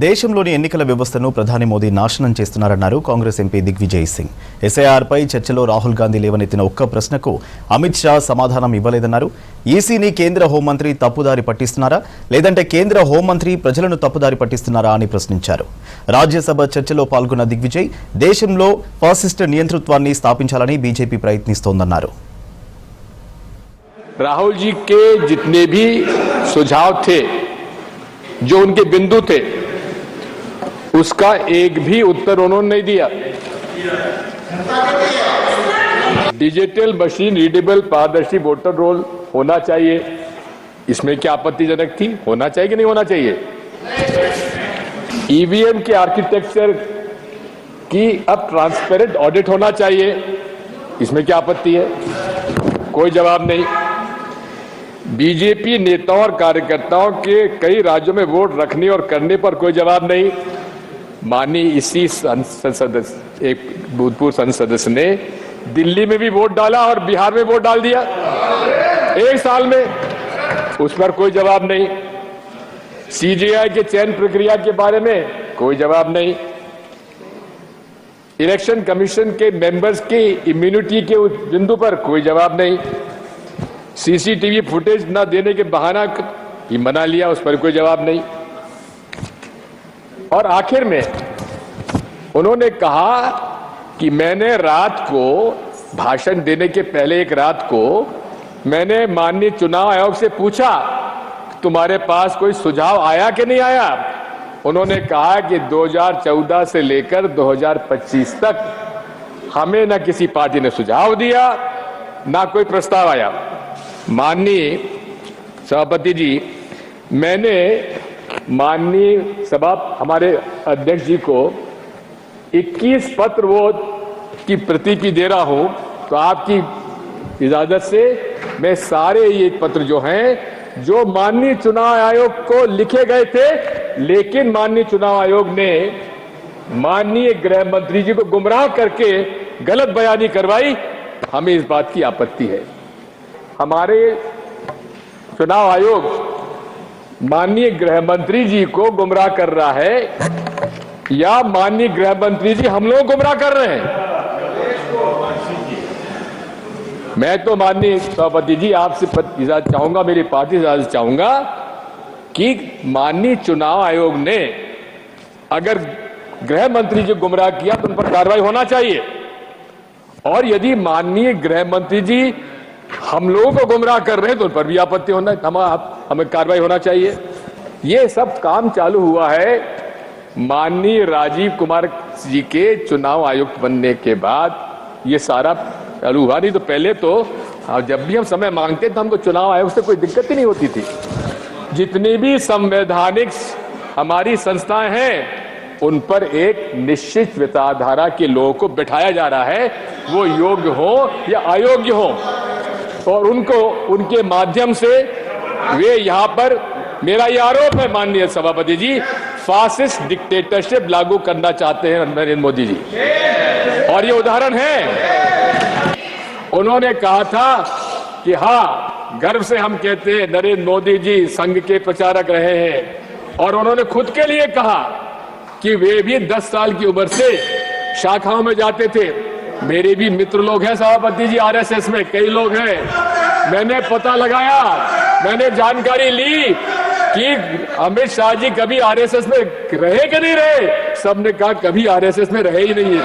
దేశంలోని ఎన్నికల వ్యవస్థను ప్రధాని మోదీ నాశనం చేస్తున్నారన్నారు కాంగ్రెస్ ఎంపీ దిగ్విజయ్ సింగ్. ఎస్ఐఆర్ పై చర్చలో రాహుల్ గాంధీ లేవనెత్తిన ఒక్క ప్రశ్నకు అమిత్ షా సమాధానం ఇవ్వలేదన్నారు. ఈసీని కేంద్ర హోంమంత్రి తప్పుదారి పట్టిస్తున్నారా, లేదంటే కేంద్ర హోంమంత్రి ప్రజలను తప్పుదారి పట్టిస్తున్నారా అని ప్రశ్నించారు. రాజ్యసభ చర్చలో పాల్గొన్న దిగ్విజయ్ దేశంలో ఫాసిస్ట్ నియంతృత్వాన్ని స్థాపించాలని బీజేపీ ప్రయత్నిస్తోందన్నారు. राहुल जी के जितने भी सुझाव थे, जो उनके बिंदु थे, उसका एक भी उत्तर उन्होंने नहीं दिया. डिजिटल मशीन रीडेबल पारदर्शी वोटर रोल होना चाहिए, इसमें क्या आपत्तिजनक थी? होना चाहिए कि नहीं होना चाहिए? ईवीएम के आर्किटेक्चर की अब ट्रांसपेरेंट ऑडिट होना चाहिए, इसमें क्या आपत्ति है? कोई जवाब नहीं. बीजेपी नेताओं और कार्यकर्ताओं के कई राज्यों में वोट रखने और करने पर कोई जवाब नहीं. माननीय इसी संसद एक भूतपूर्व संसद सदस्य ने दिल्ली में भी वोट डाला और बिहार में वोट डाल दिया एक साल में, उस पर कोई जवाब नहीं. सीजेआई के चयन प्रक्रिया के बारे में कोई जवाब नहीं. इलेक्शन कमीशन के मेंबर्स की इम्यूनिटी के बिंदु पर कोई जवाब नहीं. सीसीटीवी फुटेज न देने के बहाना ही मना लिया, उस पर कोई जवाब नहीं. और आखिर में उन्होंने कहा कि मैंने रात को भाषण देने के पहले एक रात को मैंने माननीय चुनाव आयोग से पूछा तुम्हारे पास कोई सुझाव आया कि नहीं आया. उन्होंने कहा कि 2014 से लेकर 2025 तक हमें न किसी पार्टी ने सुझाव दिया, ना कोई प्रस्ताव आया. माननीय सभापति जी, मैंने माननीय सभा हमारे अध्यक्ष जी को 21 पत्र वो की प्रति की दे रहा हूं, तो आपकी इजाजत से मैं सारे ये पत्र जो हैं, जो माननीय चुनाव आयोग को लिखे गए थे, लेकिन माननीय चुनाव आयोग ने माननीय गृह मंत्री जी को गुमराह करके गलत बयानी करवाई, हमें इस बात की आपत्ति है. हमारे चुनाव आयोग माननीय गृह मंत्री जी को गुमराह कर रहा है या माननीय गृह मंत्री जी हम लोग गुमराह कर रहे हैं? मैं तो माननीय सभापति जी आपसे इजाजत चाहूंगा, मेरी पार्टी से इजाजत चाहूंगा कि माननीय चुनाव आयोग ने अगर गृह मंत्री जी गुमराह किया तो उन पर कार्रवाई होना चाहिए, और यदि माननीय गृह मंत्री जी हम लोगों को गुमराह कर रहे हैं तो उन पर भी आपत्ति होना, हमें कार्रवाई होना चाहिए. ये सब काम चालू हुआ है माननीय राजीव कुमार जी के चुनाव आयुक्त बनने के बाद. ये सारा चालू हुआ, नहीं तो पहले तो जब भी हम समय मांगते तो हमको चुनाव आयोग से कोई दिक्कत ही नहीं होती थी. जितनी भी संवैधानिक हमारी संस्थाएं हैं उन पर एक निश्चित विचारधारा के लोगों को बिठाया जा रहा है, वो योग्य हो या अयोग्य हो, और उनको उनके माध्यम से वे यहां पर, मेरा ये आरोप है माननीय सभापति जी, फासिस्ट डिक्टेटरशिप लागू करना चाहते हैं नरेंद्र मोदी जी. और ये उदाहरण है. उन्होंने कहा था कि हाँ, गर्व से हम कहते हैं नरेंद्र मोदी जी संघ के प्रचारक रहे हैं, और उन्होंने खुद के लिए कहा कि वे भी 10 साल की उम्र से शाखाओं में जाते थे. मेरे भी मित्र लोग हैं सभापति जी, आरएसएस में कई लोग हैं. मैंने पता लगाया, मैंने जानकारी ली कि अमित शाह जी कभी आरएसएस में रहे कि नहीं रहे. सबने कहा कभी आरएसएस में रहे ही नहीं है.